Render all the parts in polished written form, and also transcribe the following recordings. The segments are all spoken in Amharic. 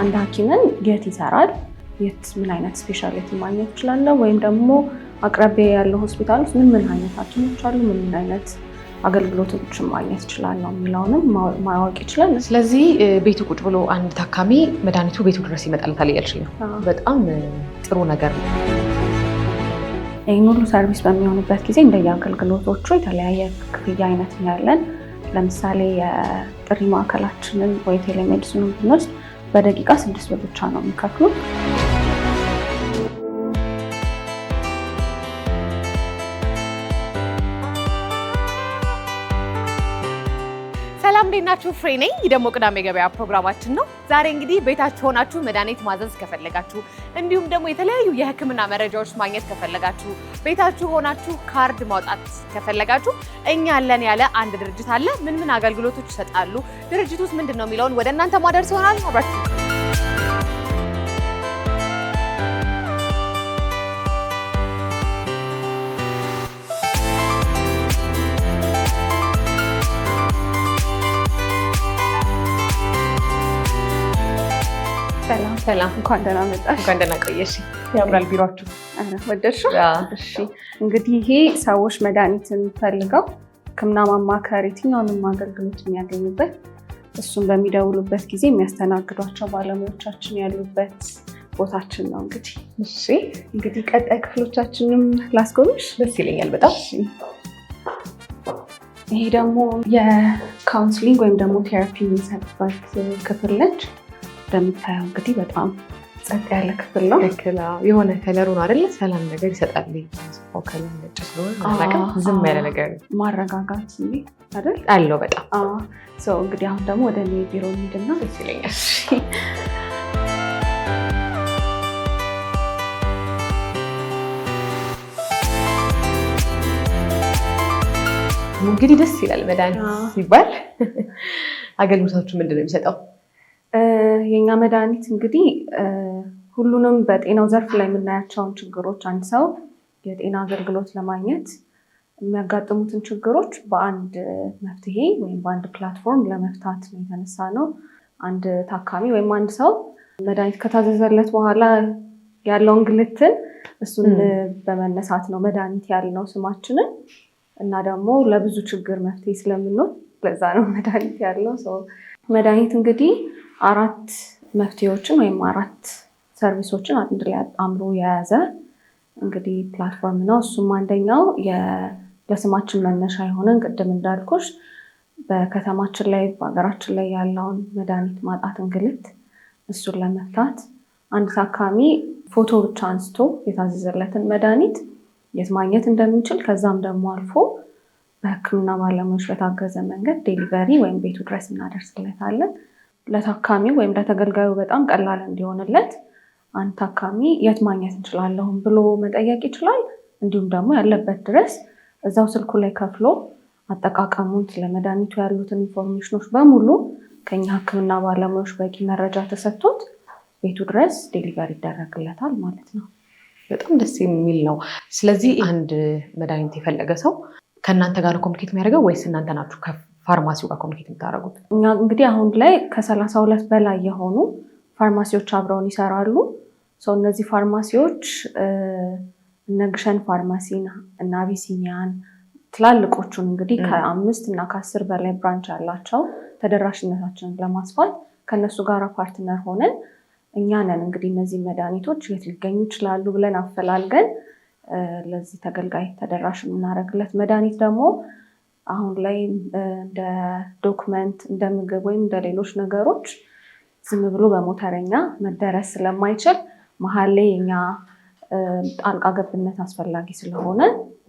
አንድ ሐኪምን የት ይሰራል፣ የት ምን አይነት ስፔሻሊቲ ማግኘት ይችላል፣ ወይም ደግሞ አቅራቢያ ያለው ሆስፒታል ውስጥ ምን አይነት ሐኪሞች አሉ፣ ምን አይነት አገልግሎቶችን ማግኘት ይችላል ነው የሚለውንም ማወቅ ይችላል። ስለዚህ ቤቱ ቁጭ ብሎ አንድ ታካሚ መድኃኒቱ ቤቱ ድረስ ይመጣልታል እያልሽኝ ነው። በጣም ጥሩ ነገር ነው። ይህን ሁሉ ሰርቪስ በሚሆንበት ጊዜ እንደየአገልግሎቶቹ የተለያየ ክፍያ አይነት ያለን። ለምሳሌ የጥሪ ማዕከላችንን ወይ ቴሌሜዲሲኑን ብንወስድ በደቂቃ 6 ብር ብቻ ነው የሚከፍሉት። ሰላም እንዴት ናችሁ? ፍሬ ነኝ። ደግሞ ቅዳሜ ገበያ ፕሮግራማችን ነው። ዛሬ እንግዲህ ቤታችሁ ሆናችሁ መድኃኒት ማዘዝ ከፈለጋችሁ እንዲሁም ደግሞ የተለያዩ የሕክምና መረጃዎች ማግኘት ከፈለጋችሁ ቤታችሁ ሆናችሁ ካርድ ማውጣት ከፈለጋችሁ እኛ አለን ያለ አንድ ድርጅት አለ። ምን አገልግሎቶች ይሰጣሉ፣ ድርጅቱ ውስጥ ምንድነው የሚለውን ወደ እናንተ ማድረስ ይሆናል። አብራችሁ ሰላም፣ እንኳን ደህና መጣሽ። እንኳን ደህና ቆየሽ። ያምራል ቢሯችሁ። ወደድሽው? እሺ። እንግዲህ ይሄ ሰዎች መድኃኒትን ፈልገው ሕክምና ማማከር የትኛውንም አገልግሎት የሚያገኙበት እሱን በሚደውሉበት ጊዜ የሚያስተናግዷቸው ባለሙያዎቻችን ያሉበት ቦታችን ነው። እንግዲህ ቀጣይ ክፍሎቻችንም ላስጎብኝሽ። ደስ ይለኛል በጣም። ይሄ ደግሞ የካውንስሊንግ ወይም ደግሞ ቴራፒ የሚሰጥበት ክፍል ነች። እንደምታየው እንግዲህ በጣም ጸጥ ያለ ክፍል ነው። የሆነ ከለሩ ነው አይደለ? ሰላም ነገር ይሰጣል። ከለር ነጭ ስለሆነ ዝም ያለ ነገር ማረጋጋት አይደል አለው በጣም። እንግዲህ አሁን ደግሞ ወደ እኔ ቢሮ እንሂድና ደስ ይለኛል። እንግዲህ ደስ ይላል። መድኃኒት ሲባል አገልግሎታችሁ ምንድን ነው የሚሰጠው? የኛ መድኃኒት እንግዲህ ሁሉንም በጤናው ዘርፍ ላይ የምናያቸውን ችግሮች አንድ ሰው የጤና አገልግሎት ለማግኘት የሚያጋጥሙትን ችግሮች በአንድ መፍትሄ ወይም በአንድ ፕላትፎርም ለመፍታት ነው የተነሳ ነው። አንድ ታካሚ ወይም አንድ ሰው መድኃኒት ከታዘዘለት በኋላ ያለውን እንግልትን እሱን በመነሳት ነው መድኃኒት ያልነው ስማችንን እና ደግሞ ለብዙ ችግር መፍትሄ ስለምንሆን ለዛ ነው መድኃኒት ያልነው። መድኃኒት እንግዲህ 4 መፍትሄዎችን ወይም 4 ሰርቪሶችን አንድ ላይ አምሮ የያዘ እንግዲህ ፕላትፎርም ነው። እሱም አንደኛው ለስማችን መነሻ የሆነን ቅድም እንዳልኩሽ በከተማችን ላይ በሀገራችን ላይ ያለውን መድኃኒት ማጣት እንግልት እሱን ለመፍታት አንድ ታካሚ ፎቶ ብቻ አንስቶ የታዘዘለትን መድኃኒት የት ማግኘት እንደሚችል ከዛም ደግሞ አልፎ በሕክምና ባለሙያዎች በታገዘ መንገድ ዴሊቨሪ ወይም ቤቱ ድረስ እናደርስለታለን። ለታካሚው ወይም ለተገልጋዩ በጣም ቀላል እንዲሆንለት አንድ ታካሚ የት ማግኘት እንችላለሁም ብሎ መጠየቅ ይችላል። እንዲሁም ደግሞ ያለበት ድረስ እዛው ስልኩ ላይ ከፍሎ አጠቃቀሙን ስለመድኃኒቱ ያሉትን ኢንፎርሜሽኖች በሙሉ ከኛ ሕክምና ባለሙያዎች በቂ መረጃ ተሰጥቶት ቤቱ ድረስ ዴሊቨሪ ይደረግለታል ማለት ነው። በጣም ደስ የሚል ነው። ስለዚህ አንድ መድኃኒት የፈለገ ሰው ከእናንተ ጋር ኮሚኒኬት የሚያደርገው ወይስ እናንተ ናችሁ ከፋርማሲው ጋር ኮሚኒኬት የምታደርጉት? እኛ እንግዲህ አሁን ላይ ከ32 በላይ የሆኑ ፋርማሲዎች አብረውን ይሰራሉ። እነዚህ ፋርማሲዎች እነ ግሸን ፋርማሲን እና አቢሲኒያን ትላልቆቹን እንግዲህ ከ5 እና ከ10 በላይ ብራንች ያላቸው ተደራሽነታችንን ለማስፋት ከነሱ ጋር ፓርትነር ሆነን እኛ ነን እንግዲህ እነዚህ መድኃኒቶች የት ሊገኙ ይችላሉ ብለን አፈላልገን ለዚህ ተገልጋይ ተደራሽ የምናደርግለት። መድኃኒት ደግሞ አሁን ላይ እንደ ዶክመንት እንደ ምግብ ወይም እንደ ሌሎች ነገሮች ዝም ብሎ በሞተረኛ መደረስ ስለማይችል መሀል ላይ የኛ ጣልቃ ገብነት አስፈላጊ ስለሆነ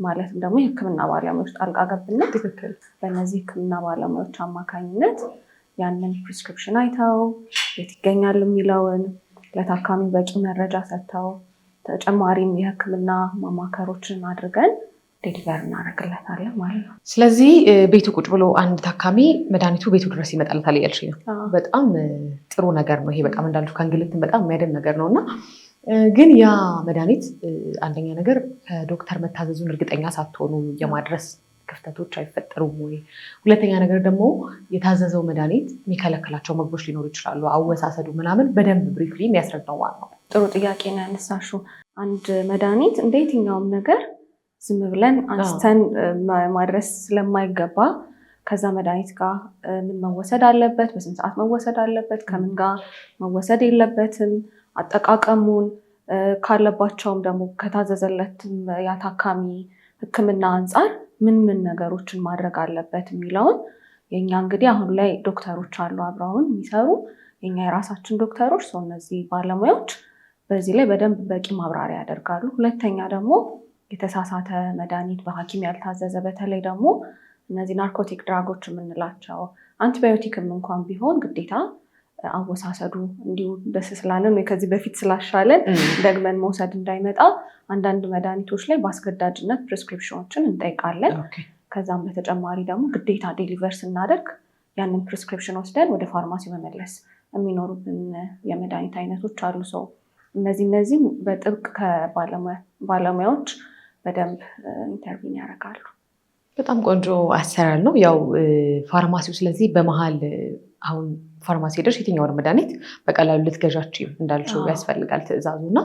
ማለትም ደግሞ የሕክምና ባለሙያዎች ጣልቃ ገብነት በእነዚህ ሕክምና ባለሙያዎች አማካኝነት ያንን ፕሪስክሪፕሽን አይተው የት ይገኛል የሚለውን ለታካሚ በቂ መረጃ ሰጥተው ተጨማሪም የሕክምና ማማከሮችን አድርገን ዴሊቨር እናደርግለታለን ማለት ነው። ስለዚህ ቤቱ ቁጭ ብሎ አንድ ታካሚ መድኃኒቱ ቤቱ ድረስ ይመጣልታል እያልሽኝ ነው። በጣም ጥሩ ነገር ነው ይሄ። በጣም እንዳልሽው ከእንግልትን በጣም የሚያድን ነገር ነው እና ግን ያ መድኃኒት አንደኛ ነገር ከዶክተር መታዘዙን እርግጠኛ ሳትሆኑ የማድረስ ክፍተቶች አይፈጠሩም ወይ? ሁለተኛ ነገር ደግሞ የታዘዘው መድኃኒት የሚከለክላቸው ምግቦች ሊኖሩ ይችላሉ። አወሳሰዱ ምናምን በደንብ ብሪፍሊ የሚያስረዳው ማለት ነው። ጥሩ ጥያቄ ነው ያነሳሽው። አንድ መድኃኒት እንደ የትኛውም ነገር ዝም ብለን አንስተን ማድረስ ስለማይገባ ከዛ መድኃኒት ጋር ምን መወሰድ አለበት፣ በስንት ሰዓት መወሰድ አለበት፣ ከምን ጋር መወሰድ የለበትም፣ አጠቃቀሙን ካለባቸውም ደግሞ ከታዘዘለትም ያታካሚ ሕክምና አንጻር ምን ነገሮችን ማድረግ አለበት የሚለውን የኛ እንግዲህ አሁን ላይ ዶክተሮች አሉ አብረውን የሚሰሩ የኛ የራሳችን ዶክተሮች ሰው እነዚህ ባለሙያዎች በዚህ ላይ በደንብ በቂ ማብራሪያ ያደርጋሉ። ሁለተኛ ደግሞ የተሳሳተ መድኃኒት በሐኪም ያልታዘዘ በተለይ ደግሞ እነዚህ ናርኮቲክ ድራጎች የምንላቸው አንቲባዮቲክም እንኳን ቢሆን ግዴታ አወሳሰዱ እንዲሁ ደስ ስላለን ወይ ከዚህ በፊት ስላሻለን ደግመን መውሰድ እንዳይመጣ አንዳንድ መድኃኒቶች ላይ በአስገዳጅነት ፕሪስክሪፕሽኖችን እንጠይቃለን። ከዛም በተጨማሪ ደግሞ ግዴታ ዴሊቨር ስናደርግ ያንን ፕሪስክሪፕሽን ወስደን ወደ ፋርማሲ መመለስ የሚኖሩብን የመድኃኒት አይነቶች አሉ። ሰው እነዚህ በጥብቅ ከባለሙያዎች በደንብ ኢንተርቪን ያደርጋሉ። በጣም ቆንጆ አሰራር ነው። ያው ፋርማሲው ስለዚህ በመሀል አሁን ፋርማሲ ሄደሽ የትኛውን መድኃኒት በቀላሉ ልትገዣችም እንዳልሽው ያስፈልጋል ትዕዛዙ እና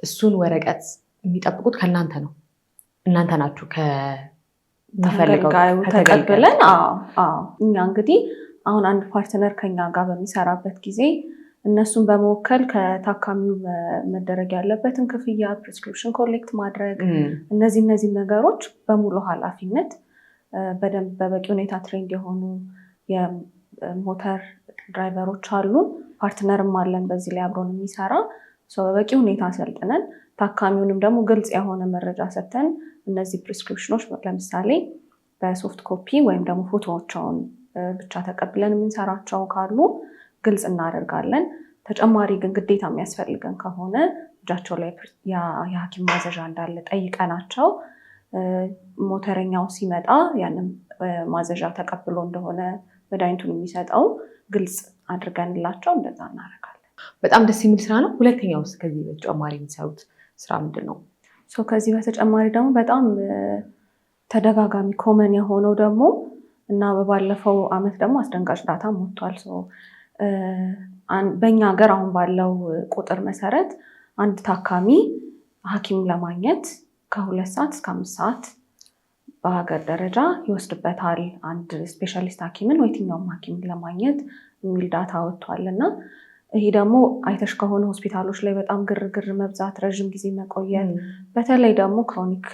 እሱን ወረቀት የሚጠብቁት ከእናንተ ነው። እናንተ ናችሁ ተገልጋዩ ተቀብለን። እኛ እንግዲህ አሁን አንድ ፓርትነር ከኛ ጋር በሚሰራበት ጊዜ እነሱን በመወከል ከታካሚው መደረግ ያለበትን ክፍያ፣ ፕሪስክሪፕሽን ኮሌክት ማድረግ እነዚህ ነገሮች በሙሉ ኃላፊነት በደንብ በበቂ ሁኔታ ትሬንድ የሆኑ የሞተር ድራይቨሮች አሉን። ፓርትነርም አለን በዚህ ላይ አብሮን የሚሰራ ሰው በበቂ ሁኔታ አሰልጥነን ታካሚውንም ደግሞ ግልጽ የሆነ መረጃ ሰጥተን እነዚህ ፕሪስክሪፕሽኖች ለምሳሌ በሶፍት ኮፒ ወይም ደግሞ ፎቶዎቻውን ብቻ ተቀብለን የምንሰራቸው ካሉ ግልጽ እናደርጋለን። ተጨማሪ ግን ግዴታ የሚያስፈልገን ከሆነ እጃቸው ላይ የሐኪም ማዘዣ እንዳለ ጠይቀናቸው ሞተረኛው ሲመጣ ያንን ማዘዣ ተቀብሎ እንደሆነ መድኃኒቱን የሚሰጠው ግልጽ አድርገንላቸው እንደዛ እናደርጋለን። በጣም ደስ የሚል ስራ ነው። ሁለተኛው ውስጥ ከዚህ በተጨማሪ የሚሰሩት ስራ ምንድን ነው? ከዚህ በተጨማሪ ደግሞ በጣም ተደጋጋሚ ኮመን የሆነው ደግሞ እና በባለፈው አመት ደግሞ አስደንጋጭ ዳታ ሞቷል። በእኛ ሀገር አሁን ባለው ቁጥር መሰረት አንድ ታካሚ ሐኪም ለማግኘት ከ2 ሰዓት እስከ 5 ሰዓት በሀገር ደረጃ ይወስድበታል። አንድ ስፔሻሊስት ሐኪምን ወይ የትኛውም ሐኪም ለማግኘት የሚል ዳታ ወጥቷል። እና ይሄ ደግሞ አይተሽ ከሆነ ሆስፒታሎች ላይ በጣም ግርግር መብዛት፣ ረዥም ጊዜ መቆየት፣ በተለይ ደግሞ ክሮኒክ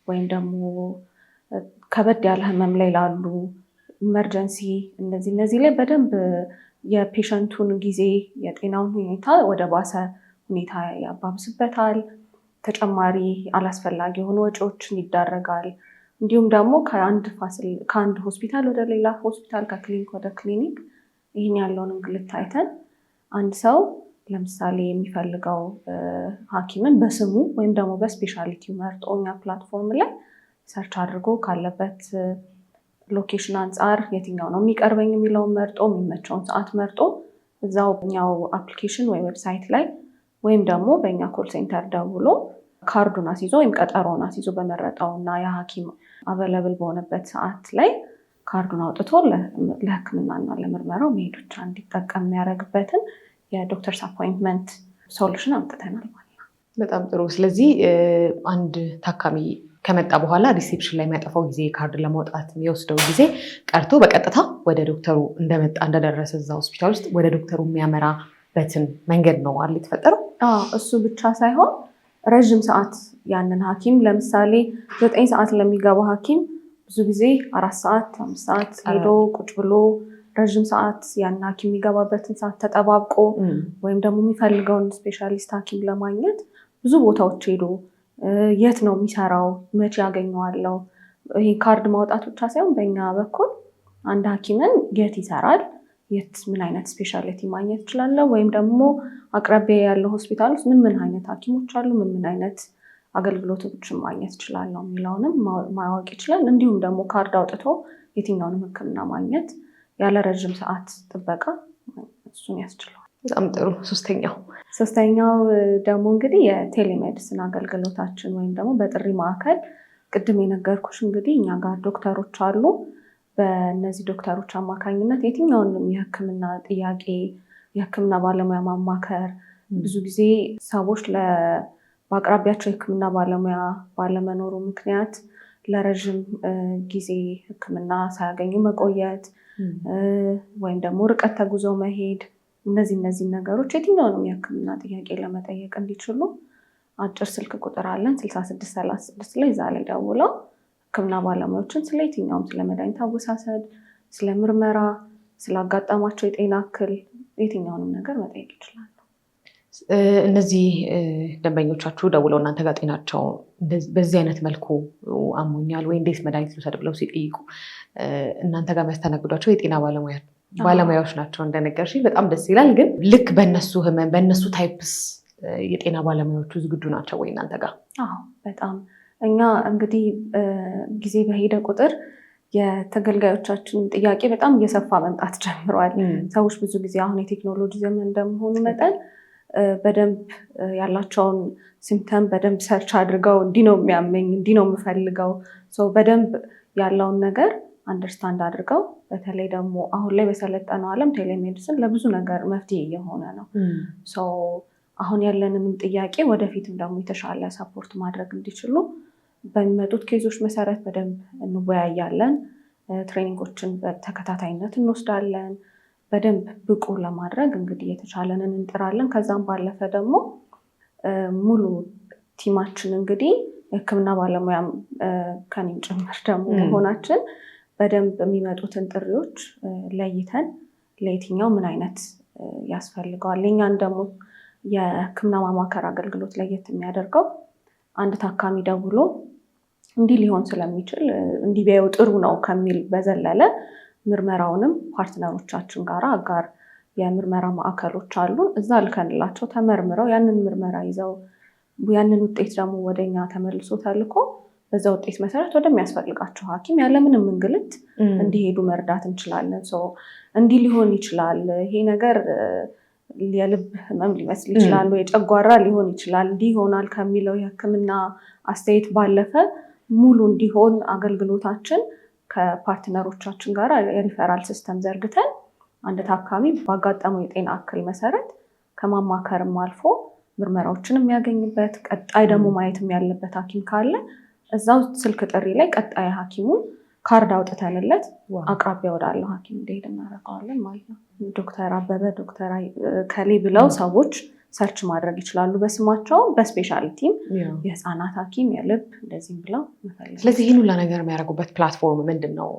ወይም ደግሞ ከበድ ያለ ህመም ላይ ላሉ ኢመርጀንሲ እነዚህ ላይ በደንብ የፔሸንቱን ጊዜ የጤናውን ሁኔታ ወደ ባሰ ሁኔታ ያባብስበታል። ተጨማሪ አላስፈላጊ የሆኑ ወጪዎችን ይዳረጋል። እንዲሁም ደግሞ ከአንድ ሆስፒታል ወደ ሌላ ሆስፒታል፣ ከክሊኒክ ወደ ክሊኒክ ይህን ያለውን እንግልት አይተን አንድ ሰው ለምሳሌ የሚፈልገው ሐኪምን በስሙ ወይም ደግሞ በስፔሻሊቲው መርጦ እኛ ፕላትፎርም ላይ ሰርች አድርጎ ካለበት ሎኬሽን አንጻር የትኛው ነው የሚቀርበኝ የሚለውን መርጦ የሚመቸውን ሰዓት መርጦ እዛው እኛው አፕሊኬሽን ወይ ዌብሳይት ላይ ወይም ደግሞ በእኛ ኮል ሴንተር ደውሎ ካርዱን አስይዞ ወይም ቀጠሮን አስይዞ በመረጠው እና የሐኪም አቬለብል በሆነበት ሰዓት ላይ ካርዱን አውጥቶ ለሕክምናና ለምርመራው መሄድ ብቻ እንዲጠቀም የሚያደርግበትን የዶክተርስ አፖይንትመንት ሶሉሽን አምጥተናል ማለት ነው። በጣም ጥሩ። ስለዚህ አንድ ታካሚ ከመጣ በኋላ ሪሴፕሽን ላይ የሚያጠፋው ጊዜ፣ ካርድ ለማውጣት የሚወስደው ጊዜ ቀርቶ በቀጥታ ወደ ዶክተሩ እንደደረሰ እዛ ሆስፒታል ውስጥ ወደ ዶክተሩ የሚያመራበትን መንገድ ነው አይደል የተፈጠረው? እሱ ብቻ ሳይሆን ረዥም ሰዓት ያንን ሐኪም ለምሳሌ 9 ሰዓት ለሚገባ ሐኪም ብዙ ጊዜ 4 ሰዓት 5 ሰዓት ሄዶ ቁጭ ብሎ ረዥም ሰዓት ያን ሐኪም የሚገባበትን ሰዓት ተጠባብቆ ወይም ደግሞ የሚፈልገውን ስፔሻሊስት ሐኪም ለማግኘት ብዙ ቦታዎች ሄዶ የት ነው የሚሰራው፣ መቼ ያገኘዋለው፣ ይሄ ካርድ ማውጣት ብቻ ሳይሆን በእኛ በኩል አንድ ሐኪምን የት ይሰራል፣ የት ምን አይነት ስፔሻሊቲ ማግኘት ይችላለሁ፣ ወይም ደግሞ አቅራቢያ ያለው ሆስፒታል ውስጥ ምን አይነት ሐኪሞች አሉ፣ ምን አይነት አገልግሎቶችን ማግኘት ይችላለሁ የሚለውንም ማወቅ ይችላል። እንዲሁም ደግሞ ካርድ አውጥቶ የትኛውንም ሕክምና ማግኘት ያለ ረዥም ሰዓት ጥበቃ እሱን ያስችለዋል። በጣም ጥሩ። ሶስተኛው ደግሞ እንግዲህ የቴሌሜዲሲን አገልግሎታችን ወይም ደግሞ በጥሪ ማዕከል ቅድም የነገርኩሽ እንግዲህ እኛ ጋር ዶክተሮች አሉ። በእነዚህ ዶክተሮች አማካኝነት የትኛውንም የህክምና ጥያቄ የህክምና ባለሙያ ማማከር ብዙ ጊዜ ሰዎች በአቅራቢያቸው የህክምና ባለሙያ ባለመኖሩ ምክንያት ለረዥም ጊዜ ህክምና ሳያገኙ መቆየት ወይም ደግሞ ርቀት ተጉዘው መሄድ እነዚህ ነገሮች የትኛውንም የህክምና ጥያቄ ለመጠየቅ እንዲችሉ አጭር ስልክ ቁጥር አለን 6636 ላይ እዛ ላይ ደውለው ህክምና ባለሙያዎችን ስለ የትኛውም ስለ መድኃኒት አወሳሰድ፣ ስለ ምርመራ፣ ስላጋጠማቸው የጤና እክል የትኛውንም ነገር መጠየቅ ይችላሉ። እነዚህ ደንበኞቻችሁ ደውለው እናንተ ጋር ጤናቸው በዚህ አይነት መልኩ አሞኛል ወይ እንዴት መድኃኒት ልውሰድ ብለው ሲጠይቁ እናንተ ጋር የሚያስተናግዷቸው የጤና ባለሙያዎች ናቸው እንደነገርሽኝ። በጣም ደስ ይላል። ግን ልክ በእነሱ ህመም በእነሱ ታይፕስ የጤና ባለሙያዎቹ ዝግጁ ናቸው ወይ እናንተ ጋር? አዎ በጣም እኛ እንግዲህ ጊዜ በሄደ ቁጥር የተገልጋዮቻችን ጥያቄ በጣም እየሰፋ መምጣት ጀምሯል። ሰዎች ብዙ ጊዜ አሁን የቴክኖሎጂ ዘመን እንደመሆኑ መጠን በደንብ ያላቸውን ሲምፕተም በደንብ ሰርች አድርገው እንዲህ ነው የሚያመኝ እንዲህ ነው የምፈልገው በደንብ ያለውን ነገር አንደርስታንድ አድርገው በተለይ ደግሞ አሁን ላይ በሰለጠነው ዓለም ቴሌሜዲሲን ለብዙ ነገር መፍትሄ እየሆነ ነው። አሁን ያለንንም ጥያቄ ወደፊትም ደግሞ የተሻለ ሰፖርት ማድረግ እንዲችሉ በሚመጡት ኬዞች መሰረት በደንብ እንወያያለን። ትሬኒንጎችን በተከታታይነት እንወስዳለን። በደንብ ብቁ ለማድረግ እንግዲህ የተቻለንን እንጥራለን። ከዛም ባለፈ ደግሞ ሙሉ ቲማችን እንግዲህ የህክምና ባለሙያ ከኔም ጭምር ደግሞ መሆናችን በደንብ የሚመጡትን ጥሪዎች ለይተን ለየትኛው ምን አይነት ያስፈልገዋል። እኛን ደግሞ የህክምና ማማከር አገልግሎት ለየት የሚያደርገው አንድ ታካሚ ደውሎ እንዲህ ሊሆን ስለሚችል እንዲህ ቢያዩ ጥሩ ነው ከሚል በዘለለ ምርመራውንም ፓርትነሮቻችን ጋር አጋር የምርመራ ማዕከሎች አሉን። እዛ ልከንላቸው ተመርምረው ያንን ምርመራ ይዘው ያንን ውጤት ደግሞ ወደኛ ተመልሶ ተልኮ በዛ ውጤት መሰረት ወደሚያስፈልጋቸው ሐኪም ያለምንም እንግልት እንዲሄዱ መርዳት እንችላለን። እንዲህ ሊሆን ይችላል፣ ይሄ ነገር የልብ ህመም ሊመስል ይችላል፣ የጨጓራ ሊሆን ይችላል፣ እንዲህ ይሆናል ከሚለው የህክምና አስተያየት ባለፈ ሙሉ እንዲሆን አገልግሎታችን ከፓርትነሮቻችን ጋር የሪፈራል ሲስተም ዘርግተን አንድ ታካሚ ባጋጠመው የጤና እክል መሰረት ከማማከርም አልፎ ምርመራዎችን የሚያገኝበት ቀጣይ ደግሞ ማየትም ያለበት ሐኪም ካለ እዛው ስልክ ጥሪ ላይ ቀጣይ ሐኪሙን ካርድ አውጥተንለት አቅራቢያ ወዳለው ሐኪም እንዲሄድ እናደርገዋለን ማለት ነው። ዶክተር አበበ ዶክተር ከሌ ብለው ሰዎች ሰርች ማድረግ ይችላሉ በስማቸው። በስፔሻሊቲም የህፃናት ሐኪም የልብ እንደዚህም ብለው መፈለግ። ስለዚህ ይህን ሁላ ነገር የሚያደርጉበት ፕላትፎርም ምንድን ነው?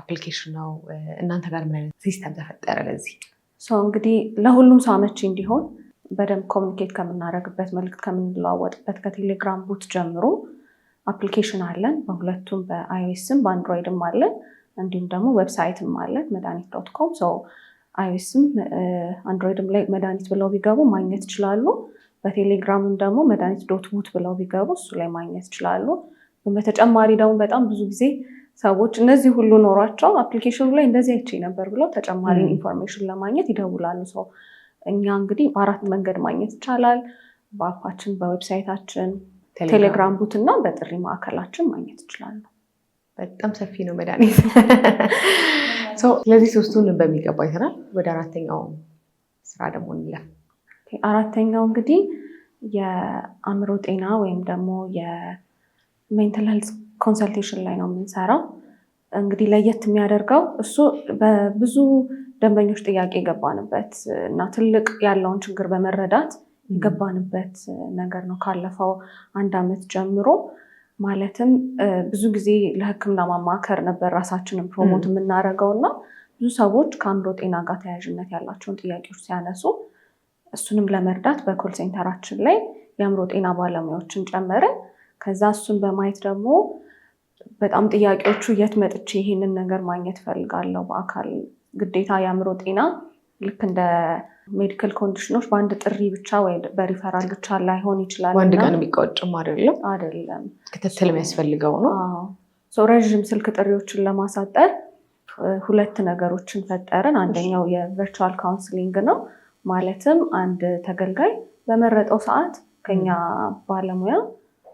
አፕሊኬሽን ነው? እናንተ ጋር ምን አይነት ሲስተም ተፈጠረ ለዚህ? እንግዲህ ለሁሉም ሰው አመቺ እንዲሆን በደንብ ኮሚኒኬት ከምናደርግበት መልዕክት ከምንለዋወጥበት ከቴሌግራም ቦት ጀምሮ አፕሊኬሽን አለን። በሁለቱም በአይኦኤስም በአንድሮይድም አለን። እንዲሁም ደግሞ ዌብሳይትም አለን መድኃኒት.com። አይኦኤስም አንድሮይድም ላይ መድኃኒት ብለው ቢገቡ ማግኘት ይችላሉ። በቴሌግራምም ደግሞ መድኃኒት.ቡት ብለው ቢገቡ እሱ ላይ ማግኘት ይችላሉ። በተጨማሪ ደግሞ በጣም ብዙ ጊዜ ሰዎች እነዚህ ሁሉ ኖሯቸው አፕሊኬሽኑ ላይ እንደዚህ አይቼ ነበር ብለው ተጨማሪ ኢንፎርሜሽን ለማግኘት ይደውላሉ። እኛ እንግዲህ በአራት መንገድ ማግኘት ይቻላል። በአፓችን፣ በዌብሳይታችን፣ ቴሌግራም ቡት እና በጥሪ ማዕከላችን ማግኘት ይችላሉ። በጣም ሰፊ ነው መድኃኒት። ስለዚህ ሶስቱን በሚገባ አይተናል። ወደ አራተኛው ስራ ደግሞ እንለፍ። አራተኛው እንግዲህ የአእምሮ ጤና ወይም ደግሞ የሜንታል ሄልዝ ኮንሰልቴሽን ላይ ነው የምንሰራው። እንግዲህ ለየት የሚያደርገው እሱ በብዙ ደንበኞች ጥያቄ የገባንበት እና ትልቅ ያለውን ችግር በመረዳት የገባንበት ነገር ነው። ካለፈው 1 ዓመት ጀምሮ ማለትም ብዙ ጊዜ ለህክምና ማማከር ነበር ራሳችንን ፕሮሞት የምናደርገው እና ብዙ ሰዎች ከአእምሮ ጤና ጋር ተያያዥነት ያላቸውን ጥያቄዎች ሲያነሱ እሱንም ለመርዳት በኮል ሴንተራችን ላይ የአእምሮ ጤና ባለሙያዎችን ጨመርን። ከዛ እሱን በማየት ደግሞ በጣም ጥያቄዎቹ የት መጥቼ ይሄንን ነገር ማግኘት ፈልጋለሁ በአካል ግዴታ የአእምሮ ጤና ልክ እንደ ሜዲካል ኮንዲሽኖች በአንድ ጥሪ ብቻ ወይ በሪፈራል ብቻ ላይሆን ይችላል። በአንድ ቀን የሚቋጭም አይደለም፣ ክትትል የሚያስፈልገው ነው። ረዥም ስልክ ጥሪዎችን ለማሳጠር 2 ነገሮችን ፈጠርን። አንደኛው የቨርቹዋል ካውንስሊንግ ነው። ማለትም አንድ ተገልጋይ በመረጠው ሰዓት ከኛ ባለሙያ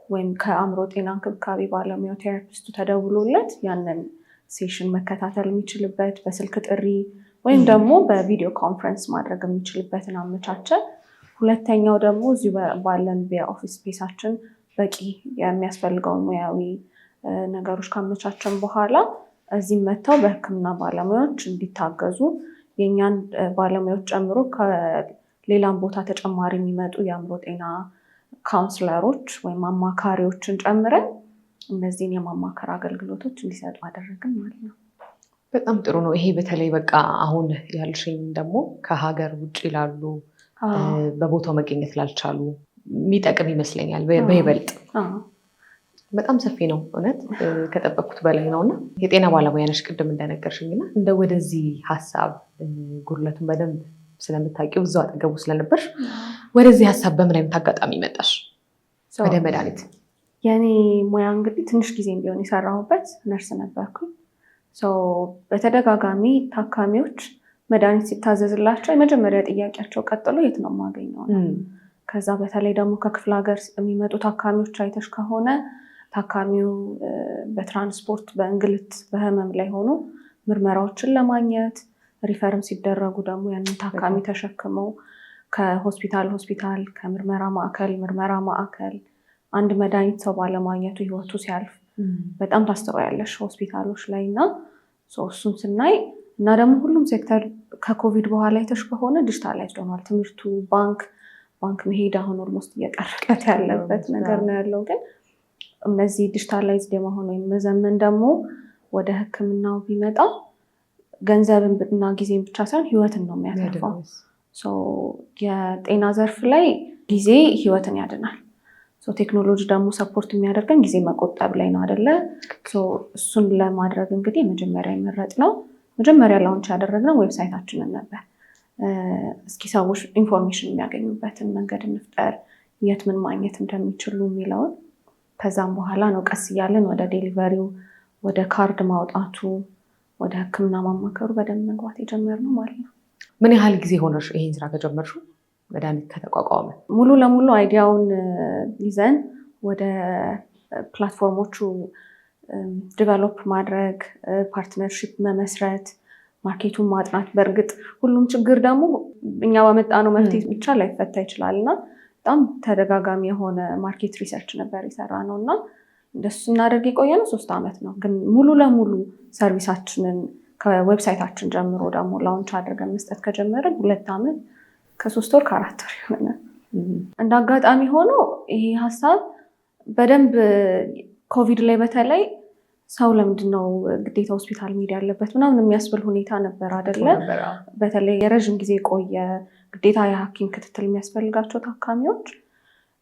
ወይም ከአእምሮ ጤና እንክብካቤ ባለሙያው ቴራፒስቱ ተደውሎለት ያንን ሴሽን መከታተል የሚችልበት በስልክ ጥሪ ወይም ደግሞ በቪዲዮ ኮንፈረንስ ማድረግ የሚችልበትን አመቻቸ። ሁለተኛው ደግሞ እዚሁ ባለን በኦፊስ ስፔሳችን በቂ የሚያስፈልገውን ሙያዊ ነገሮች ካመቻቸን በኋላ እዚህ መጥተው በሕክምና ባለሙያዎች እንዲታገዙ የእኛን ባለሙያዎች ጨምሮ ከሌላም ቦታ ተጨማሪ የሚመጡ የአእምሮ ጤና ካውንስለሮች ወይም አማካሪዎችን ጨምረን እነዚህን የማማከር አገልግሎቶች እንዲሰጡ አደረግን ማለት ነው። በጣም ጥሩ ነው። ይሄ በተለይ በቃ አሁን ያልሽኝ ደግሞ ከሀገር ውጭ ላሉ በቦታው መገኘት ላልቻሉ የሚጠቅም ይመስለኛል በይበልጥ። በጣም ሰፊ ነው እውነት ከጠበቅኩት በላይ ነው። እና የጤና ባለሙያ ነሽ ቅድም እንደነገርሽኝ እና እንደ ወደዚህ ሀሳብ ጉድለቱን በደንብ ስለምታውቂው እዛው አጠገቡ ስለነበርሽ ወደዚህ ሀሳብ በምን አይነት አጋጣሚ መጣሽ ወደ መድኃኒት? የኔ ሙያ እንግዲህ ትንሽ ጊዜ ቢሆን የሰራሁበት ነርስ ነበርኩኝ። በተደጋጋሚ ታካሚዎች መድኃኒት ሲታዘዝላቸው የመጀመሪያ ጥያቄያቸው ቀጥሎ የት ነው የማገኘው ነው። ከዛ በተለይ ደግሞ ከክፍለ ሀገር የሚመጡ ታካሚዎች አይተሽ ከሆነ ታካሚው በትራንስፖርት በእንግልት በህመም ላይ ሆኖ ምርመራዎችን ለማግኘት ሪፈርም ሲደረጉ ደግሞ ያንን ታካሚ ተሸክመው ከሆስፒታል ሆስፒታል ከምርመራ ማዕከል አንድ መድኃኒት ሰው ባለማግኘቱ ህይወቱ ሲያልፍ በጣም ታስተውያለሽ ሆስፒታሎች ላይ እና እሱን ስናይ እና ደግሞ ሁሉም ሴክተር ከኮቪድ በኋላ አይተሽ ከሆነ ዲጂታላይዝድ ሆኗል። ትምህርቱ ባንክ መሄድ አሁን ኦልሞስት እየቀረበት ያለበት ነገር ነው ያለው። ግን እነዚህ ዲጂታላይዝድ የመሆኑ መዘመን ደግሞ ወደ ሕክምናው ቢመጣ ገንዘብን እና ጊዜን ብቻ ሳይሆን ህይወትን ነው የሚያተርፈው። የጤና ዘርፍ ላይ ጊዜ ህይወትን ያድናል። ቴክኖሎጂ ደግሞ ሰፖርት የሚያደርገን ጊዜ መቆጠብ ላይ ነው አይደለ? እሱን ለማድረግ እንግዲህ መጀመሪያ ላውንች ያደረግነው ዌብሳይታችንን ነበር። እስኪ ሰዎች ኢንፎርሜሽን የሚያገኙበትን መንገድ እንፍጠር፣ የት ምን ማግኘት እንደሚችሉ የሚለውን። ከዛም በኋላ ነው ቀስ እያለን ወደ ዴሊቨሪው፣ ወደ ካርድ ማውጣቱ፣ ወደ ህክምና ማማከሩ በደንብ መግባት የጀመርነው ማለት ነው። ምን ያህል ጊዜ ሆነሽ ይሄን ስራ ከጀመርሽው? መድኃኒት ከተቋቋመ ሙሉ ለሙሉ አይዲያውን ይዘን ወደ ፕላትፎርሞቹ ዲቨሎፕ ማድረግ፣ ፓርትነርሺፕ መመስረት፣ ማርኬቱን ማጥናት። በእርግጥ ሁሉም ችግር ደግሞ እኛ ባመጣነው መፍትሄ ብቻ ላይፈታ ይችላል እና በጣም ተደጋጋሚ የሆነ ማርኬት ሪሰርች ነበር የሰራነው እና እንደሱ ስናደርግ የቆየነው 3 ዓመት ነው። ግን ሙሉ ለሙሉ ሰርቪሳችንን ከዌብሳይታችን ጀምሮ ደግሞ ላውንች አድርገን መስጠት ከጀመርን 2 ዓመት ከ3 ወር ከ4 ወር የሆነ። እንደ አጋጣሚ ሆኖ ይሄ ሀሳብ በደንብ ኮቪድ ላይ በተለይ ሰው ለምንድን ነው ግዴታ ሆስፒታል መሄድ ያለበት ምናምን የሚያስብል ሁኔታ ነበር አይደለ? በተለይ የረዥም ጊዜ ቆየ ግዴታ የሐኪም ክትትል የሚያስፈልጋቸው ታካሚዎች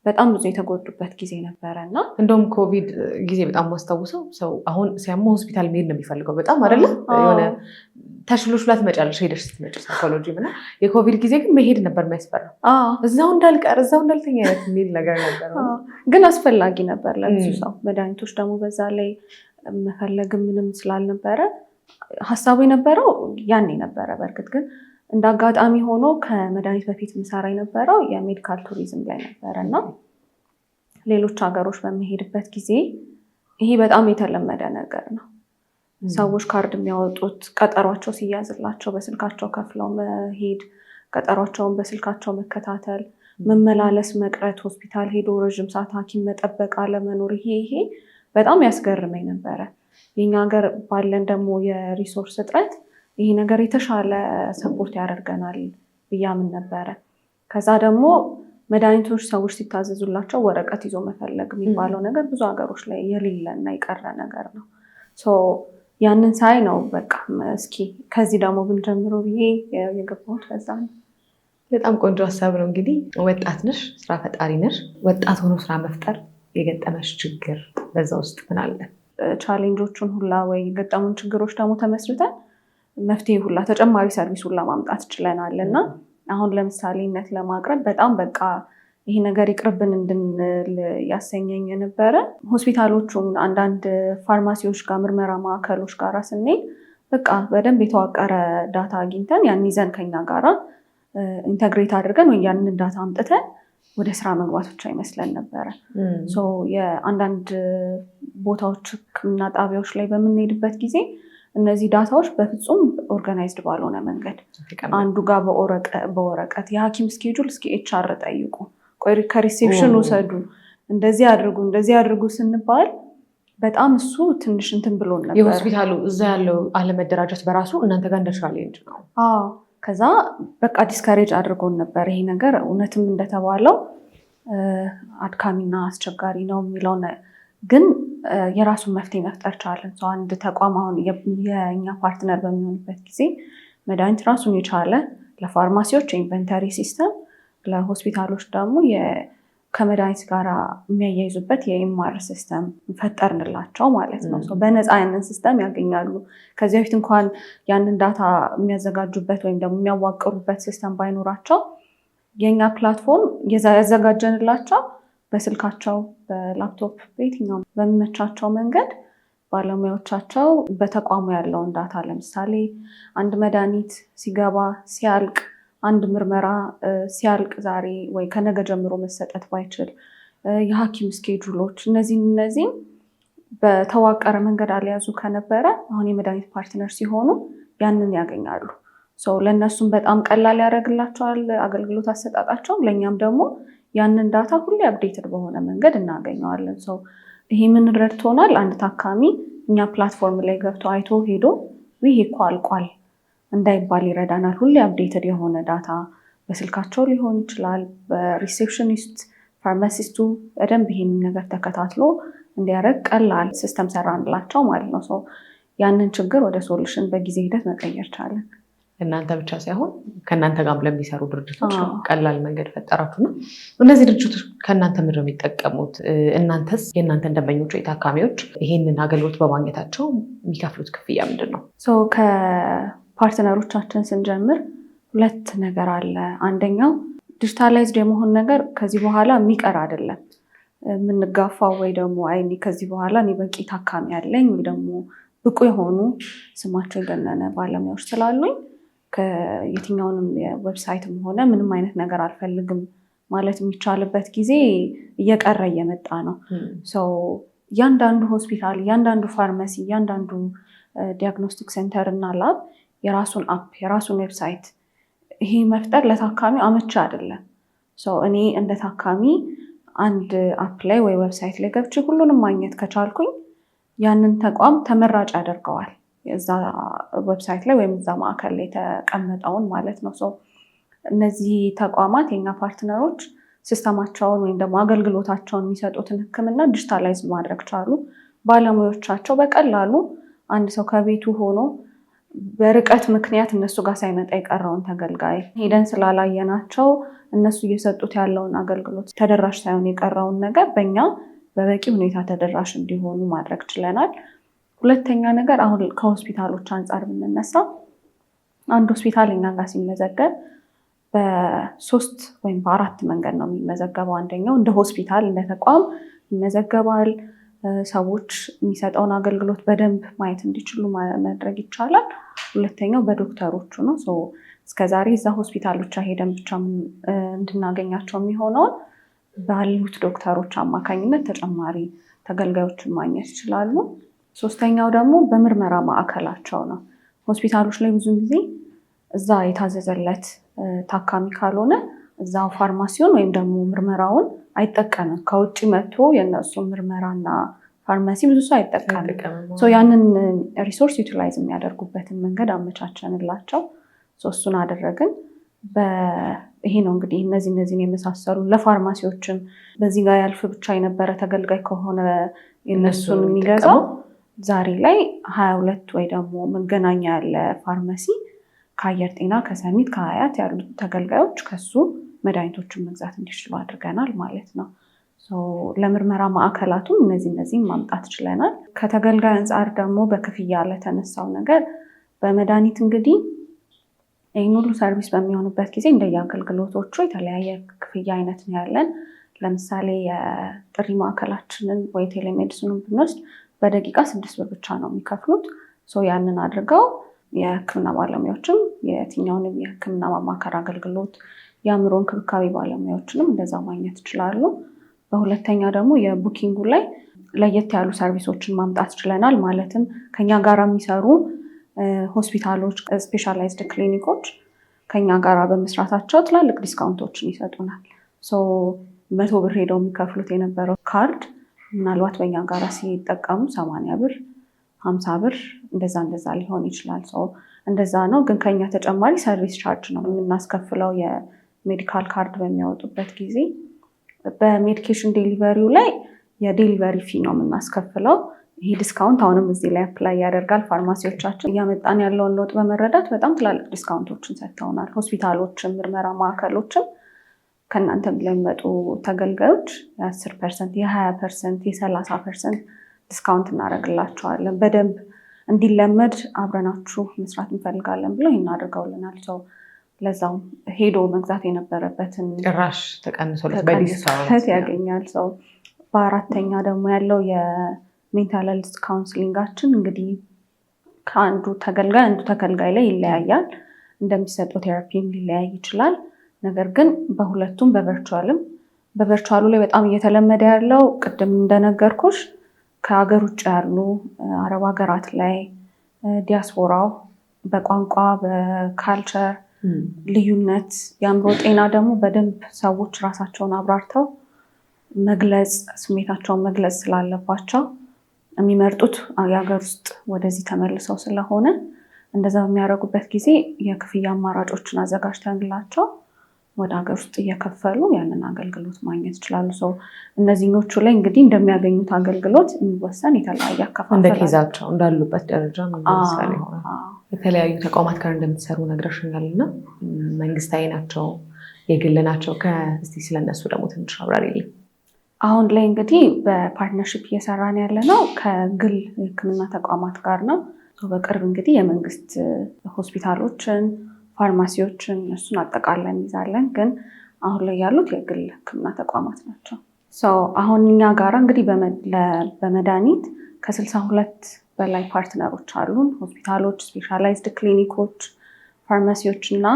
በጣም ብዙ የተጎዱበት ጊዜ ነበረ እና እንደውም ኮቪድ ጊዜ በጣም ማስታውሰው ሰው አሁን ሲያመው ሆስፒታል መሄድ ነው የሚፈልገው በጣም አይደለ? የሆነ ተሽሎሽ ላ ትመጫለሽ ሄደሽ ስትመጪ ሳይኮሎጂ ምናምን። የኮቪድ ጊዜ ግን መሄድ ነበር የሚያስፈራው። እዛው እንዳልቀር እዛው እንዳልተኛ አይነት የሚል ነገር ነበር። ግን አስፈላጊ ነበር ለብዙ ሰው። መድኃኒቶች ደግሞ በዛ ላይ መፈለግ ምንም ስላልነበረ ሀሳቡ የነበረው ያኔ ነበረ። በእርግጥ ግን እንደ አጋጣሚ ሆኖ ከመድኃኒት በፊት ምሰራ የነበረው የሜዲካል ቱሪዝም ላይ ነበረ እና ሌሎች ሀገሮች በሚሄድበት ጊዜ ይሄ በጣም የተለመደ ነገር ነው። ሰዎች ካርድ የሚያወጡት ቀጠሯቸው ሲያዝላቸው በስልካቸው ከፍለው መሄድ፣ ቀጠሯቸውን በስልካቸው መከታተል፣ መመላለስ መቅረት፣ ሆስፒታል ሄዶ ረዥም ሰዓት ሐኪም መጠበቅ አለመኖር፣ ይሄ በጣም ያስገርመኝ ነበረ። የኛ ሀገር ባለን ደግሞ የሪሶርስ እጥረት ይሄ ነገር የተሻለ ሰፖርት ያደርገናል ብያምን ነበረ። ከዛ ደግሞ መድኃኒቶች ሰዎች ሲታዘዙላቸው ወረቀት ይዞ መፈለግ የሚባለው ነገር ብዙ ሀገሮች ላይ የሌለ እና የቀረ ነገር ነው። ያንን ሳይ ነው በቃ እስኪ ከዚህ ደግሞ ብንጀምሮ ብዬ የገባሁት በዛ ነው። በጣም ቆንጆ ሀሳብ ነው። እንግዲህ ወጣት ነሽ፣ ስራ ፈጣሪ ነሽ። ወጣት ሆኖ ስራ መፍጠር የገጠመሽ ችግር በዛ ውስጥ ምን አለ? ቻሌንጆቹን ሁላ ወይ የገጠሙን ችግሮች ደግሞ ተመስርተን መፍትሄ ሁላ ተጨማሪ ሰርቪስ ሁላ ማምጣት ችለናል እና አሁን ለምሳሌነት ለማቅረብ በጣም በቃ ይሄ ነገር ይቅርብን እንድንል ያሰኘኝ የነበረ ሆስፒታሎቹን አንዳንድ ፋርማሲዎች ጋር ምርመራ ማዕከሎች ጋር ስንሄድ በቃ በደንብ የተዋቀረ ዳታ አግኝተን ያን ይዘን ከኛ ጋራ ኢንተግሬት አድርገን ወይ ያንን ዳታ አምጥተን ወደ ስራ መግባት ብቻ ይመስለን ነበረ። የአንዳንድ ቦታዎች ሕክምና ጣቢያዎች ላይ በምንሄድበት ጊዜ እነዚህ ዳታዎች በፍጹም ኦርጋናይዝድ ባልሆነ መንገድ አንዱ ጋር በወረቀት የሐኪም ስኬጁል እስኪ HR ጠይቁ፣ ቆይ ከሪሴፕሽን ውሰዱ፣ እንደዚህ አድርጉ ስንባል በጣም እሱ ትንሽ እንትን ብሎ ነበር። የሆስፒታሉ እዛ ያለው አለመደራጀት በራሱ እናንተ ጋር እንደ ቻሌንጅ ነው። ከዛ በቃ ዲስካሬጅ አድርጎን ነበር። ይሄ ነገር እውነትም እንደተባለው አድካሚና አስቸጋሪ ነው የሚለው ግን የራሱን መፍትሄ መፍጠር ቻለን። አንድ ተቋም አሁን የእኛ ፓርትነር በሚሆንበት ጊዜ መድኃኒት ራሱን የቻለ ለፋርማሲዎች የኢንቨንተሪ ሲስተም፣ ለሆስፒታሎች ደግሞ ከመድኃኒት ጋር የሚያያይዙበት የኤምአር ሲስተም ፈጠርንላቸው ማለት ነው። በነፃ ያንን ሲስተም ያገኛሉ። ከዚህ በፊት እንኳን ያንን ዳታ የሚያዘጋጁበት ወይም ደግሞ የሚያዋቅሩበት ሲስተም ባይኖራቸው የኛ ፕላትፎርም ያዘጋጀንላቸው በስልካቸው፣ በላፕቶፕ፣ በየትኛው በሚመቻቸው መንገድ ባለሙያዎቻቸው በተቋሙ ያለውን ዳታ ለምሳሌ አንድ መድኃኒት ሲገባ ሲያልቅ፣ አንድ ምርመራ ሲያልቅ ዛሬ ወይ ከነገ ጀምሮ መሰጠት ባይችል የሐኪም ስኬጁሎች እነዚህም በተዋቀረ መንገድ አልያዙ ከነበረ አሁን የመድኃኒት ፓርትነር ሲሆኑ ያንን ያገኛሉ። ለእነሱም በጣም ቀላል ያደርግላቸዋል አገልግሎት አሰጣጣቸው። ለእኛም ደግሞ ያንን ዳታ ሁሌ አፕዴትድ በሆነ መንገድ እናገኘዋለን። ይሄ ምን ረድቶናል? አንድ ታካሚ እኛ ፕላትፎርም ላይ ገብቶ አይቶ ሄዶ ይሄ እኮ አልቋል እንዳይባል ይረዳናል። ሁሌ አፕዴትድ የሆነ ዳታ በስልካቸው ሊሆን ይችላል። በሪሴፕሽኒስት ፋርማሲስቱ በደንብ ይሄንን ነገር ተከታትሎ እንዲያደርግ ቀላል ሲስተም ሰራንላቸው ማለት ነው። ያንን ችግር ወደ ሶሉሽን በጊዜ ሂደት መቀየር ቻለን። እናንተ ብቻ ሳይሆን ከእናንተ ጋር ለሚሰሩ ድርጅቶች ቀላል መንገድ ፈጠራችሁና እነዚህ ድርጅቶች ከእናንተ ምንድን ነው የሚጠቀሙት? እናንተስ የእናንተ ደንበኞች ወይ ታካሚዎች ይሄንን አገልግሎት በማግኘታቸው የሚከፍሉት ክፍያ ምንድን ነው? ከፓርትነሮቻችን ስንጀምር ሁለት ነገር አለ። አንደኛው ዲጂታላይዝድ የመሆን ነገር ከዚህ በኋላ የሚቀር አይደለም። የምንጋፋው ወይ ደግሞ ከዚህ በኋላ እኔ በቂ ታካሚ ያለኝ ወይ ደግሞ ብቁ የሆኑ ስማቸው የገነነ ባለሙያዎች ስላሉኝ ከየትኛውንም የዌብሳይትም ሆነ ምንም አይነት ነገር አልፈልግም ማለት የሚቻልበት ጊዜ እየቀረ እየመጣ ነው። እያንዳንዱ ሆስፒታል፣ እያንዳንዱ ፋርማሲ፣ እያንዳንዱ ዲያግኖስቲክ ሴንተር እና ላብ የራሱን አፕ፣ የራሱን ዌብሳይት ይሄ መፍጠር ለታካሚ አመቺ አይደለም። እኔ እንደ ታካሚ አንድ አፕ ላይ ወይ ዌብሳይት ላይ ገብቼ ሁሉንም ማግኘት ከቻልኩኝ ያንን ተቋም ተመራጭ ያደርገዋል። እዛ ዌብሳይት ላይ ወይም እዛ ማዕከል ላይ የተቀመጠውን ማለት ነው። እነዚህ ተቋማት የኛ ፓርትነሮች ሲስተማቸውን ወይም ደግሞ አገልግሎታቸውን የሚሰጡትን ሕክምና ዲጂታላይዝ ማድረግ ቻሉ። ባለሙያዎቻቸው በቀላሉ አንድ ሰው ከቤቱ ሆኖ በርቀት ምክንያት እነሱ ጋር ሳይመጣ የቀረውን ተገልጋይ ሄደን ስላላየናቸው እነሱ እየሰጡት ያለውን አገልግሎት ተደራሽ ሳይሆን የቀረውን ነገር በእኛ በበቂ ሁኔታ ተደራሽ እንዲሆኑ ማድረግ ችለናል። ሁለተኛ ነገር አሁን ከሆስፒታሎች አንጻር ብንነሳ አንድ ሆስፒታል እኛ ጋር ሲመዘገብ በ3 ወይም በ4 መንገድ ነው የሚመዘገበው። አንደኛው እንደ ሆስፒታል እንደ ተቋም ይመዘገባል። ሰዎች የሚሰጠውን አገልግሎት በደንብ ማየት እንዲችሉ ማድረግ ይቻላል። ሁለተኛው በዶክተሮቹ ነው። እስከዛሬ እዛ ሆስፒታል ብቻ ሄደን ብቻ እንድናገኛቸው የሚሆነውን ባሉት ዶክተሮች አማካኝነት ተጨማሪ ተገልጋዮችን ማግኘት ይችላሉ። ሶስተኛው ደግሞ በምርመራ ማዕከላቸው ነው። ሆስፒታሎች ላይ ብዙ ጊዜ እዛ የታዘዘለት ታካሚ ካልሆነ እዛው ፋርማሲውን ወይም ደግሞ ምርመራውን አይጠቀምም። ከውጭ መጥቶ የእነሱ ምርመራና ፋርማሲ ብዙ ሰው አይጠቀምም። ያንን ሪሶርስ ዩቲላይዝ የሚያደርጉበትን መንገድ አመቻቸንላቸው። እሱን አደረግን። ይሄ ነው እንግዲህ እነዚህን የመሳሰሉ ለፋርማሲዎችም በዚህ ጋር ያልፍ ብቻ የነበረ ተገልጋይ ከሆነ የነሱን የሚገዛው ዛሬ ላይ 22 ወይ ደግሞ መገናኛ ያለ ፋርማሲ ከአየር ጤና፣ ከሰሚት፣ ከሀያት ያሉት ተገልጋዮች ከሱ መድኃኒቶችን መግዛት እንዲችሉ አድርገናል ማለት ነው። ለምርመራ ማዕከላቱም እነዚህን ማምጣት ችለናል። ከተገልጋይ አንጻር ደግሞ በክፍያ ለተነሳው ነገር በመድኃኒት እንግዲህ ይህን ሁሉ ሰርቪስ በሚሆንበት ጊዜ እንደየአገልግሎቶቹ የተለያየ ክፍያ አይነት ነው ያለን። ለምሳሌ የጥሪ ማዕከላችንን ወይ ቴሌሜዲሲኑን ብንወስድ በደቂቃ 6 ብር ብቻ ነው የሚከፍሉት። ያንን አድርገው የህክምና ባለሙያዎችም የትኛውንም የህክምና ማማከር አገልግሎት የአእምሮ እንክብካቤ ባለሙያዎችንም እንደዛ ማግኘት ይችላሉ። በሁለተኛ ደግሞ የቡኪንጉ ላይ ለየት ያሉ ሰርቪሶችን ማምጣት ችለናል። ማለትም ከኛ ጋር የሚሰሩ ሆስፒታሎች፣ ስፔሻላይዝድ ክሊኒኮች ከኛ ጋር በመስራታቸው ትላልቅ ዲስካውንቶችን ይሰጡናል። 100 ብር ሄደው የሚከፍሉት የነበረው ካርድ ምናልባት በኛ ጋር ሲጠቀሙ 80 ብር 50 ብር እንደዛ ሊሆን ይችላል። እንደዛ ነው። ግን ከኛ ተጨማሪ ሰርቪስ ቻርጅ ነው የምናስከፍለው። የሜዲካል ካርድ በሚያወጡበት ጊዜ በሜዲኬሽን ዴሊቨሪው ላይ የዴሊቨሪ ፊ ነው የምናስከፍለው። ይህ ዲስካውንት አሁንም እዚህ ላይ አፕላይ ያደርጋል። ፋርማሲዎቻችን እያመጣን ያለውን ለውጥ በመረዳት በጣም ትላልቅ ዲስካውንቶችን ሰጥተውናል። ሆስፒታሎችም ምርመራ ማዕከሎችም ከእናንተ ለሚመጡ ተገልጋዮች የ10%፣ የ20%፣ የ30% ዲስካውንት እናደርግላቸዋለን። በደንብ እንዲለመድ አብረናችሁ መስራት እንፈልጋለን ብለው ይህን አድርገውልናል። ለዛው ሄዶ መግዛት የነበረበትን ጭራሽ ተቀንሶለት ያገኛል። በአራተኛ ደግሞ ያለው የሜንታል ሄልዝ ካውንስሊንጋችን እንግዲህ ከአንዱ ተገልጋይ ላይ ይለያያል። እንደሚሰጠው ቴራፒም ሊለያይ ይችላል። ነገር ግን በሁለቱም በቨርቹዋሉ ላይ በጣም እየተለመደ ያለው ቅድም እንደነገርኩሽ ከሀገር ውጭ ያሉ አረብ ሀገራት ላይ ዲያስፖራው በቋንቋ በካልቸር ልዩነት የአእምሮ ጤና ደግሞ በደንብ ሰዎች ራሳቸውን አብራርተው መግለጽ ስሜታቸውን መግለጽ ስላለባቸው የሚመርጡት የሀገር ውስጥ ወደዚህ ተመልሰው ስለሆነ እንደዛ በሚያደርጉበት ጊዜ የክፍያ አማራጮችን አዘጋጅተንላቸው ወደ ሀገር ውስጥ እየከፈሉ ያንን አገልግሎት ማግኘት ይችላሉ። እነዚህኞቹ ላይ እንግዲህ እንደሚያገኙት አገልግሎት የሚወሰን የተለያየ አከፋፈል እንደ ኬዛቸው እንዳሉበት ደረጃ ምሳሌ ሆነ የተለያዩ ተቋማት ጋር እንደምትሰሩ ነግረሽኛል እና መንግስታዊ ናቸው የግል ናቸው? እስቲ ስለነሱ ደግሞ ትንሽ አብራሪልኝ። አሁን ላይ እንግዲህ በፓርትነርሽፕ እየሰራን ያለ ነው ከግል የህክምና ተቋማት ጋር ነው። በቅርብ እንግዲህ የመንግስት ሆስፒታሎችን ፋርማሲዎችን እሱን አጠቃለን ይዛለን። ግን አሁን ላይ ያሉት የግል ህክምና ተቋማት ናቸው። አሁን እኛ ጋር እንግዲህ በመድኃኒት ከ62 በላይ ፓርትነሮች አሉን። ሆስፒታሎች፣ ስፔሻላይዝድ ክሊኒኮች፣ ፋርማሲዎች እና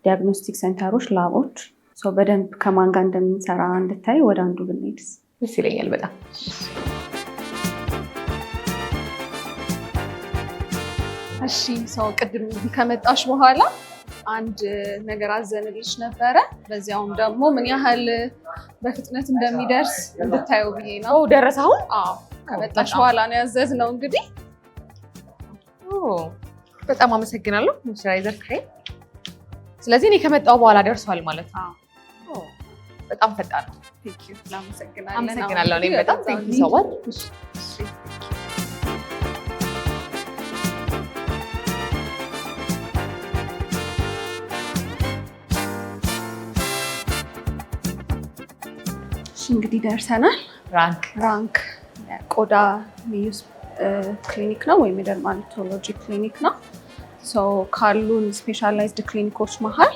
ዲያግኖስቲክ ሴንተሮች፣ ላቦች። በደንብ ከማን ጋር እንደምንሰራ እንድታይ ወደ አንዱ ብንሄድስ ደስ ይለኛል በጣም። እሺ ቅድም ከመጣሽ በኋላ አንድ ነገር አዘንልሽ ነበረ። በዚያውም ደግሞ ምን ያህል በፍጥነት እንደሚደርስ እንድታየው ብዬ ነው። ደረሰ አሁን? ከመጣሽ በኋላ ነው ያዘዝነው። እንግዲህ በጣም አመሰግናለሁ ሞይስቸራይዘር ክሬም። ስለዚህ እኔ ከመጣሁ በኋላ ደርሷል ማለት ነው። በጣም ፈጣን ነው። አመሰግናለሁ። እኔም በጣም ቴንኪው ሶ ማች። እንግዲህ ደርሰናል። ራንክ ቆዳ ልዩ ክሊኒክ ነው ወይም የደርማቶሎጂ ክሊኒክ ነው። ካሉን ስፔሻላይዝድ ክሊኒኮች መሀል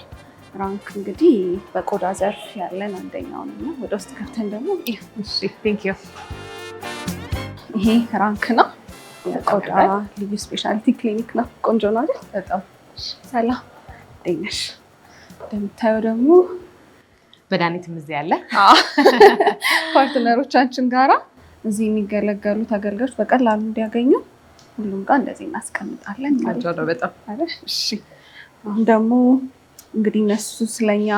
ራንክ እንግዲህ በቆዳ ዘርፍ ያለን አንደኛው ነው። ወደ ውስጥ ገብተን ደግሞ ይሄ ራንክ ነው፣ የቆዳ ልዩ ስፔሻሊቲ ክሊኒክ ነው። ቆንጆ ነው አይደል? በጣም ሰላም። እንዴት ነሽ? እንደምታየው ደግሞ መድኃኒትም እዚህ ያለ ፓርትነሮቻችን ጋራ እዚህ የሚገለገሉ ተገልጋዮች በቀላሉ እንዲያገኙ ሁሉም ጋር እንደዚህ እናስቀምጣለን ማለት ነው። በጣም እሺ። አሁን ደግሞ እንግዲህ እነሱ ስለኛ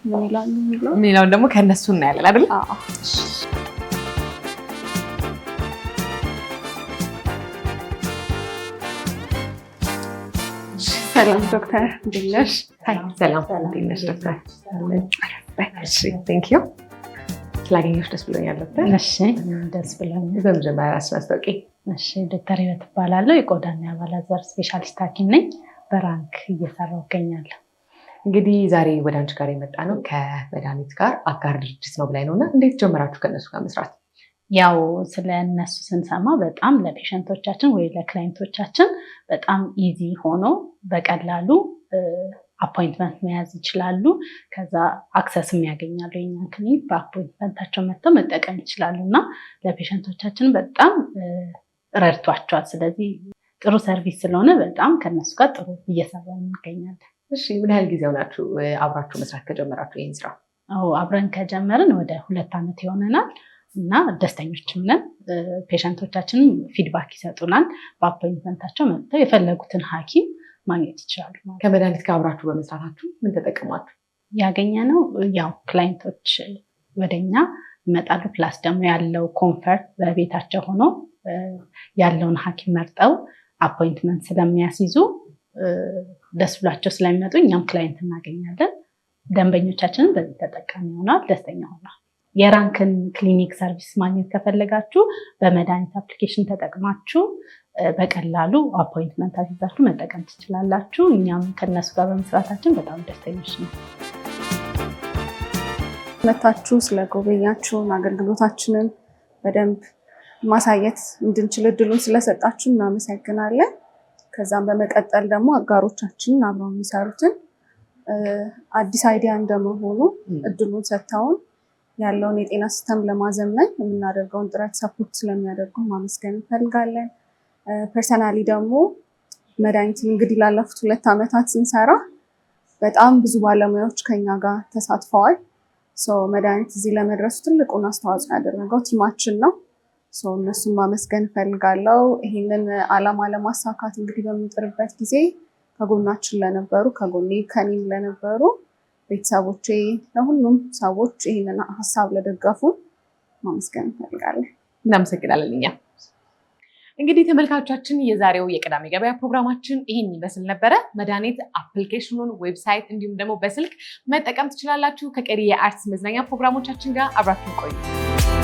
ምን ይላሉ የሚለውን ደግሞ ከእነሱ እናያለን አይደል? ሰላም ዶክተር፣ እንዴት ነሽ? ሰላም፣ እንዴት ነሽ ዶክተር? ቴንኪው። ስላገኘሁሽ ደስ ብሎኛል ዶክተር። እሺ፣ ደስ ብሎኛል። በመጀመሪያ ራስሽን አስታውቂ። እሺ፣ ዶክተር ህይወት እባላለሁ። የቆዳና የአባላት ዘር ስፔሻሊስት ሐኪም ነኝ። በራንክ እየሰራሁ እገኛለሁ። እንግዲህ ዛሬ ወደ አንቺ ጋር የመጣ ነው ከመድኃኒት ጋር አጋር ድርጅት ነው ብላይ ነው እና እንዴት ጀመራችሁ ከእነሱ ጋር መስራት? ያው ስለ እነሱ ስንሰማ በጣም ለፔሸንቶቻችን ወይ ለክላይንቶቻችን በጣም ኢዚ ሆኖ በቀላሉ አፖይንትመንት መያዝ ይችላሉ። ከዛ አክሰስም ያገኛሉ። የኛን ክሊኒክ በአፖይንትመንታቸው መጥተው መጠቀም ይችላሉ እና ለፔሸንቶቻችን በጣም ረድቷቸዋል። ስለዚህ ጥሩ ሰርቪስ ስለሆነ በጣም ከነሱ ጋር ጥሩ እየሰራን እንገኛለን። እሺ፣ ምን ያህል ጊዜ ሆናችሁ አብራችሁ መስራት ከጀመራችሁ ይህን ስራ? አብረን ከጀመርን ወደ 2 ዓመት ይሆነናል እና ደስተኞችም ነን። ፔሸንቶቻችንም ፊድባክ ይሰጡናል። በአፖይንትመንታቸው መጥተው የፈለጉትን ሐኪም ማግኘት ይችላሉ። ከመድኃኒት ጋር አብራችሁ በመስራታችሁ ምን ተጠቀማችሁ? ያገኘነው ያው ክላይንቶች ወደኛ ይመጣሉ። ፕላስ ደግሞ ያለው ኮንፈርት በቤታቸው ሆኖ ያለውን ሐኪም መርጠው አፖይንትመንት ስለሚያስይዙ ደስ ብሏቸው ስለሚመጡ እኛም ክላይንት እናገኛለን። ደንበኞቻችንን በዚህ ተጠቃሚ ሆኗል፣ ደስተኛ ሆኗል። የራንክን ክሊኒክ ሰርቪስ ማግኘት ከፈለጋችሁ በመድኃኒት አፕሊኬሽን ተጠቅማችሁ በቀላሉ አፖይንትመንት አስይዛችሁ መጠቀም ትችላላችሁ። እኛም ከነሱ ጋር በመስራታችን በጣም ደስተኞች ነው። መታችሁ ስለጎበኛችሁን አገልግሎታችንን በደንብ ማሳየት እንድንችል እድሉን ስለሰጣችሁ እናመሰግናለን። ከዛም በመቀጠል ደግሞ አጋሮቻችንን አብረው የሚሰሩትን አዲስ አይዲያ እንደመሆኑ እድሉን ሰጥተውን ያለውን የጤና ሲስተም ለማዘመን የምናደርገውን ጥረት ሰፖርት ስለሚያደርጉ ማመስገን እንፈልጋለን። ፐርሰናሊ ደግሞ መድኃኒትን እንግዲህ ላለፉት 2 ዓመታት ስንሰራ በጣም ብዙ ባለሙያዎች ከኛ ጋር ተሳትፈዋል። መድኃኒት እዚህ ለመድረሱ ትልቁን አስተዋጽኦ ያደረገው ቲማችን ነው። እነሱን ማመስገን እፈልጋለሁ። ይህንን ዓላማ ለማሳካት እንግዲህ በምንጥርበት ጊዜ ከጎናችን ለነበሩ ከኔም ለነበሩ ቤተሰቦቼ፣ ለሁሉም ሰዎች ይህንን ሀሳብ ለደገፉ ማመስገን እንፈልጋለን። እናመሰግናለን። እኛ እንግዲህ ተመልካቾቻችን የዛሬው የቅዳሜ ገበያ ፕሮግራማችን ይህን ይመስል ነበረ። መድኃኒት አፕሊኬሽኑን፣ ዌብሳይት እንዲሁም ደግሞ በስልክ መጠቀም ትችላላችሁ። ከቀሪ የአርትስ መዝናኛ ፕሮግራሞቻችን ጋር አብራችሁ ቆዩ።